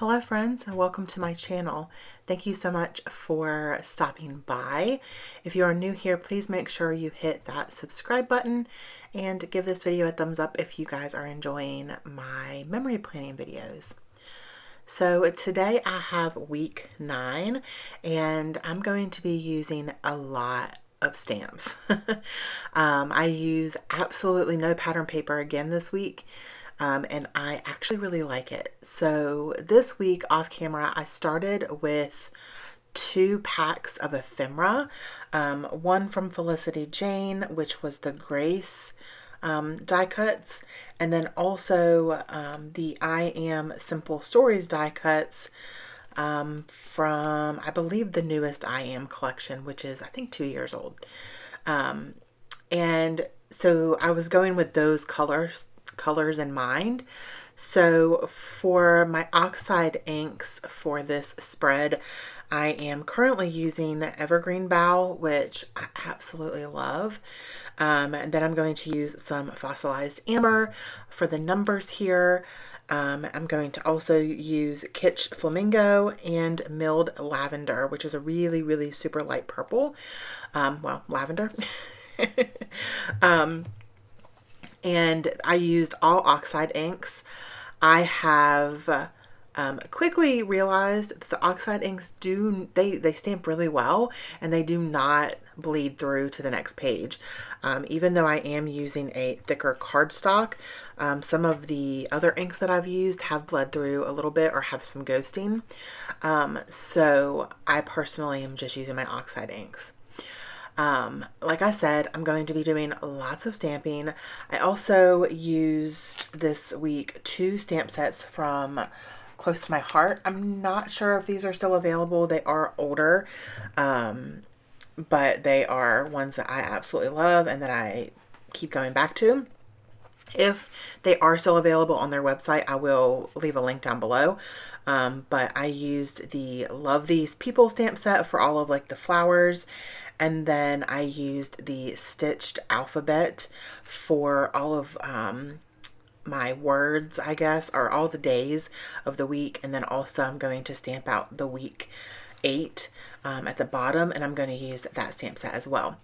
Hello friends, and welcome to my channel. Thank you so much for stopping by. If you are new here, please make sure you hit that subscribe button and give this video a thumbs up if you guys are enjoying my memory planning videos. So today I have week 9 and I'm going to be using a lot of stamps. I use absolutely no pattern paper again this week. And I actually really like it. So this week off camera, I started with 2 packs of ephemera, one from Felicity Jane, which was the Grace die cuts, and then also the I Am Simple Stories die cuts from, I believe, the newest I Am collection, which is, I think, 2 years old. And so I was going with those colors in mind. So for my Oxide inks for this spread, I am currently using Evergreen Bough, which I absolutely love. And then I'm going to use some Fossilized Amber for the numbers here. I'm going to also use Kitsch Flamingo and milled Lavender, which is a really, really super light purple. Well, lavender. And I used all Oxide inks. I have quickly realized that the Oxide inks they stamp really well, and they do not bleed through to the next page. Even though I am using a thicker cardstock, some of the other inks that I've used have bled through a little bit or have some ghosting. So I personally am just using my Oxide inks. Like I said, I'm going to be doing lots of stamping. I also used this week 2 stamp sets from Close to My Heart. I'm not sure if these are still available. They are older, but they are ones that I absolutely love and that I keep going back to. If they are still available on their website, I will leave a link down below. But I used the Love These People stamp set for all of like the flowers. And then I used the stitched alphabet for all of my words, I guess, or all the days of the week. And then also I'm going to stamp out the week 8 at the bottom, and I'm going to use that stamp set as well.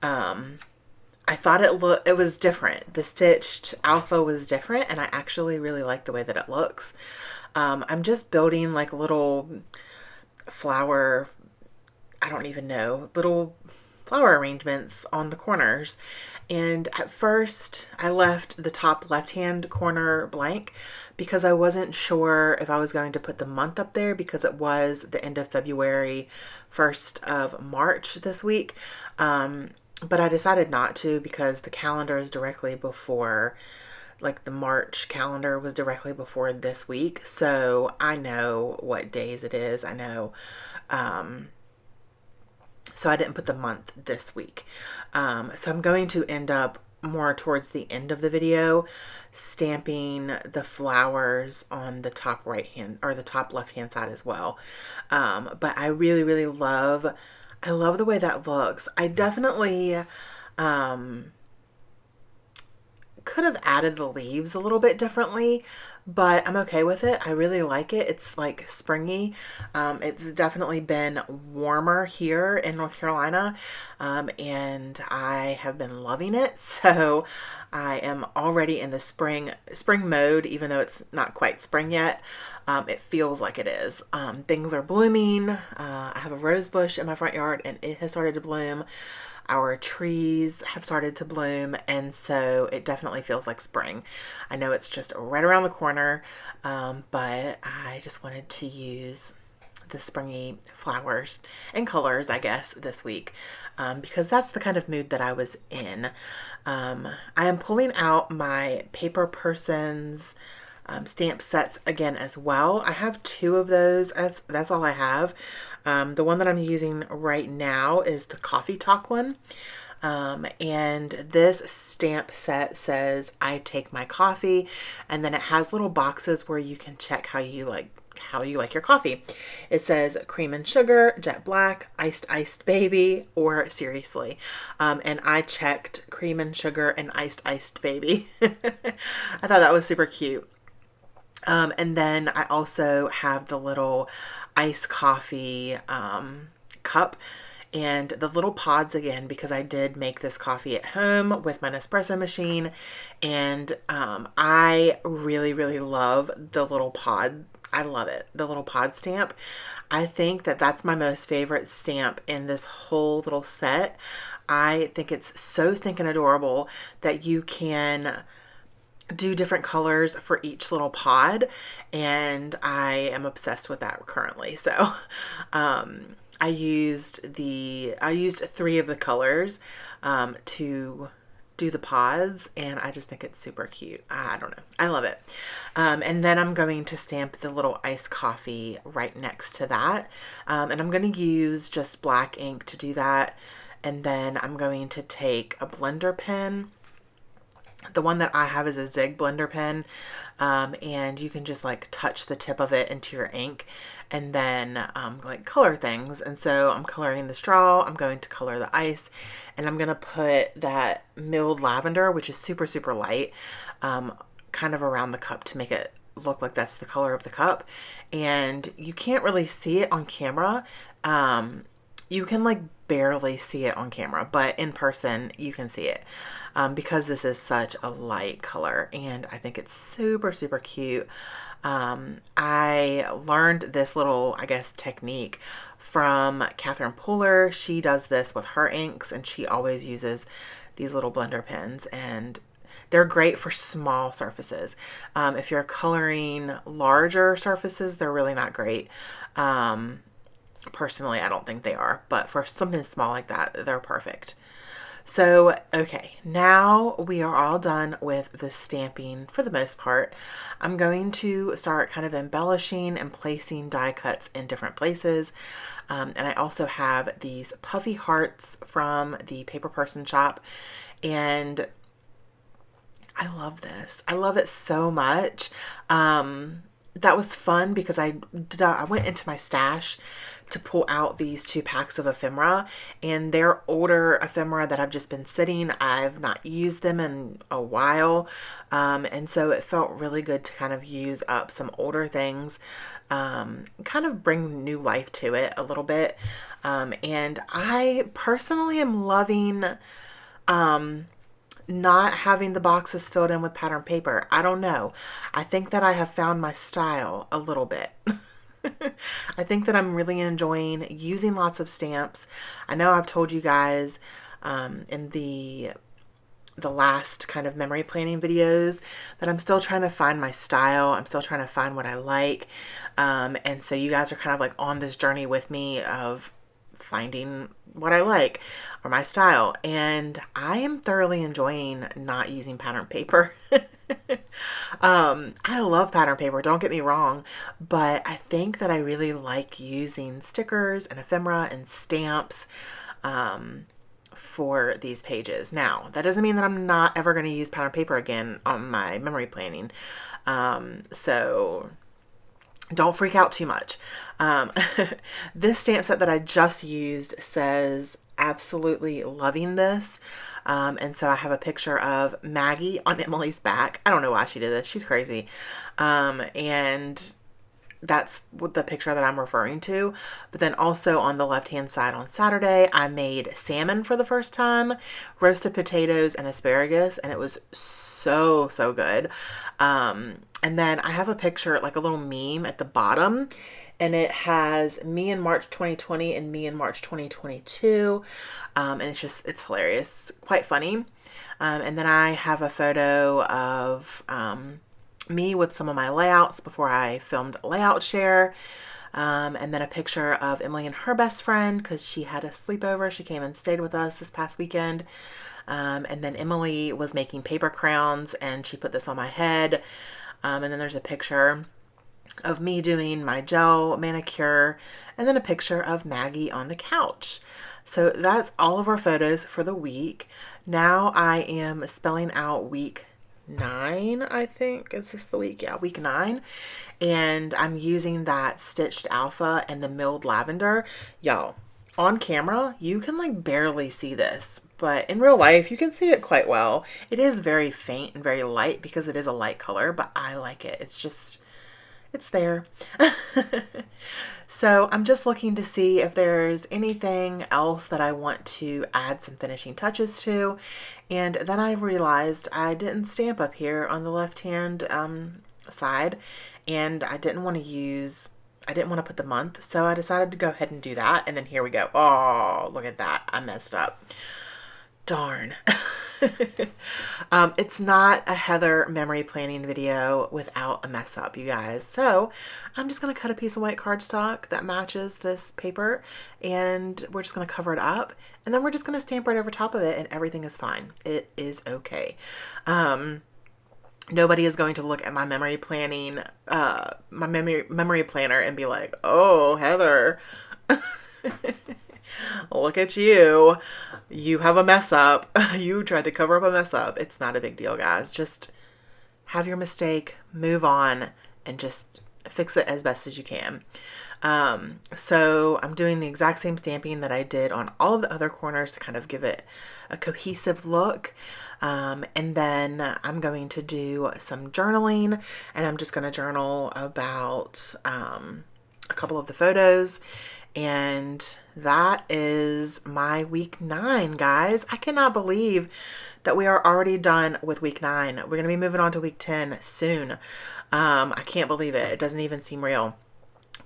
I thought it was different. The stitched alpha was different, and I actually really like the way that it looks. I'm just building like little flower, I don't even know, little flower arrangements on the corners. And at first I left the top left-hand corner blank because I wasn't sure if I was going to put the month up there, because it was the end of February, 1st of March this week. But I decided not to because the calendar is directly before, like the March calendar was directly before this week. So I know what days it is. I know, so I didn't put the month this week. So I'm going to end up more towards the end of the video stamping the flowers on the top right hand or the top left hand side as well. But I really, really love the way that looks. I definitely could have added the leaves a little bit differently, but I'm okay with it. I really like it. It's like springy. It's definitely been warmer here in North Carolina, and I have been loving it. So I am already in the spring mode, even though it's not quite spring yet. It feels like it is. Things are blooming. I have a rose bush in my front yard, and it has started to bloom. Our trees have started to bloom, and so it definitely feels like spring. I know it's just right around the corner, but I just wanted to use the springy flowers and colors, I guess, this week, because that's the kind of mood that I was in. I am pulling out my Paper Persons stamp sets again as well. I have 2 of those. That's all I have. The one that I'm using right now is the Coffee Talk one. And this stamp set says, "I take my coffee," and then it has little boxes where you can check how you like your coffee. It says cream and sugar, jet black, iced baby, or seriously. And I checked cream and sugar and iced baby. I thought that was super cute. And then I also have the little iced coffee cup and the little pods again, because I did make this coffee at home with my Nespresso machine. And I really, really love the little pod. I love it. The little pod stamp. I think that that's my most favorite stamp in this whole little set. I think it's so stinking adorable that you can do different colors for each little pod, and I am obsessed with that currently. So I used 3 of the colors to do the pods, and I just think it's super cute. I don't know. I love it. And then I'm going to stamp the little iced coffee right next to that. And I'm going to use just black ink to do that. And then I'm going to take a blender pen. The one that I have is a Zig blender pen, and you can just like touch the tip of it into your ink and then like color things. And so I'm coloring the straw, I'm going to color the ice, and I'm going to put that milled lavender, which is super, super light, kind of around the cup to make it look like that's the color of the cup. And you can't really see it on camera. You can like barely see it on camera, but in person you can see it, because this is such a light color, and I think it's super, super cute. I learned this little, I guess, technique from Catherine Pooler. She does this with her inks, and she always uses these little blender pens, and they're great for small surfaces. If you're coloring larger surfaces, they're really not great. Personally, I don't think they are, but for something small like that, they're perfect. So, okay, now we are all done with the stamping for the most part. I'm going to start kind of embellishing and placing die cuts in different places. And I also have these puffy hearts from the Paper Person shop, and I love this. I love it so much. That was fun because I went into my stash to pull out these 2 packs of ephemera, and they're older ephemera that have just been sitting. I've not used them in a while, and so it felt really good to kind of use up some older things, kind of bring new life to it a little bit. And I personally am loving not having the boxes filled in with pattern paper. I don't know. I think that I have found my style a little bit. I think that I'm really enjoying using lots of stamps. I know I've told you guys in the last kind of memory planning videos that I'm still trying to find my style. I'm still trying to find what I like. And so you guys are kind of like on this journey with me of finding what I like or my style. And I am thoroughly enjoying not using pattern paper. I love pattern paper, don't get me wrong, but I think that I really like using stickers and ephemera and stamps for these pages. Now, that doesn't mean that I'm not ever going to use pattern paper again on my memory planning. So don't freak out too much. This stamp set that I just used says absolutely loving this. And so I have a picture of Maggie on Emily's back. I don't know why she did this. She's crazy. And that's what the picture that I'm referring to. But then also on the left-hand side on Saturday, I made salmon for the first time, roasted potatoes and asparagus, and it was so, so good. And then I have a picture, like a little meme at the bottom, and it has me in March 2020 and me in March 2022. And it's hilarious, quite funny. And then I have a photo of me with some of my layouts before I filmed Layout Share. And then a picture of Emily and her best friend because she had a sleepover. She came and stayed with us this past weekend. And then Emily was making paper crowns and she put this on my head. And then there's a picture of me doing my gel manicure, and then a picture of Maggie on the couch. So that's all of our photos for the week. Now I am spelling out week 9, I think. Is this the week? Yeah, week 9. And I'm using that stitched alpha and the milled lavender. Y'all, on camera, you can like barely see this, but in real life, you can see it quite well. It is very faint and very light because it is a light color, but I like it. It's just, it's there. So I'm just looking to see if there's anything else that I want to add some finishing touches to. And then I realized I didn't stamp up here on the left hand side, and I didn't want to put the month, so I decided to go ahead and do that. And then here we go. Oh, look at that. I messed up. Darn. It's not a Heather memory planning video without a mess up, you guys. So I'm just going to cut a piece of white cardstock that matches this paper, and we're just going to cover it up, and then we're just going to stamp right over top of it, and everything is fine. It is okay. Nobody is going to look at my memory planning, my memory planner and be like, oh, Heather, look at you. You have a mess up. You tried to cover up a mess up. It's not a big deal, guys. Just have your mistake, move on, and just fix it as best as you can. So I'm doing the exact same stamping that I did on all of the other corners to kind of give it a cohesive look. And then I'm going to do some journaling, and I'm just going to journal about a couple of the photos. And that is my week 9, guys. I cannot believe that we are already done with week 9. We're going to be moving on to week 10 soon. I can't believe it. It doesn't even seem real.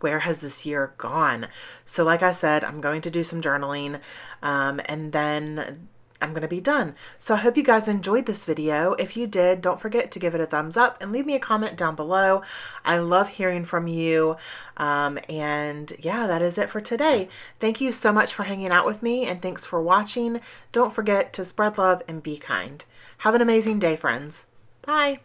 Where has this year gone? So like I said, I'm going to do some journaling, and then I'm going to be done. So I hope you guys enjoyed this video. If you did, don't forget to give it a thumbs up and leave me a comment down below. I love hearing from you. And yeah, that is it for today. Thank you so much for hanging out with me, and thanks for watching. Don't forget to spread love and be kind. Have an amazing day, friends. Bye.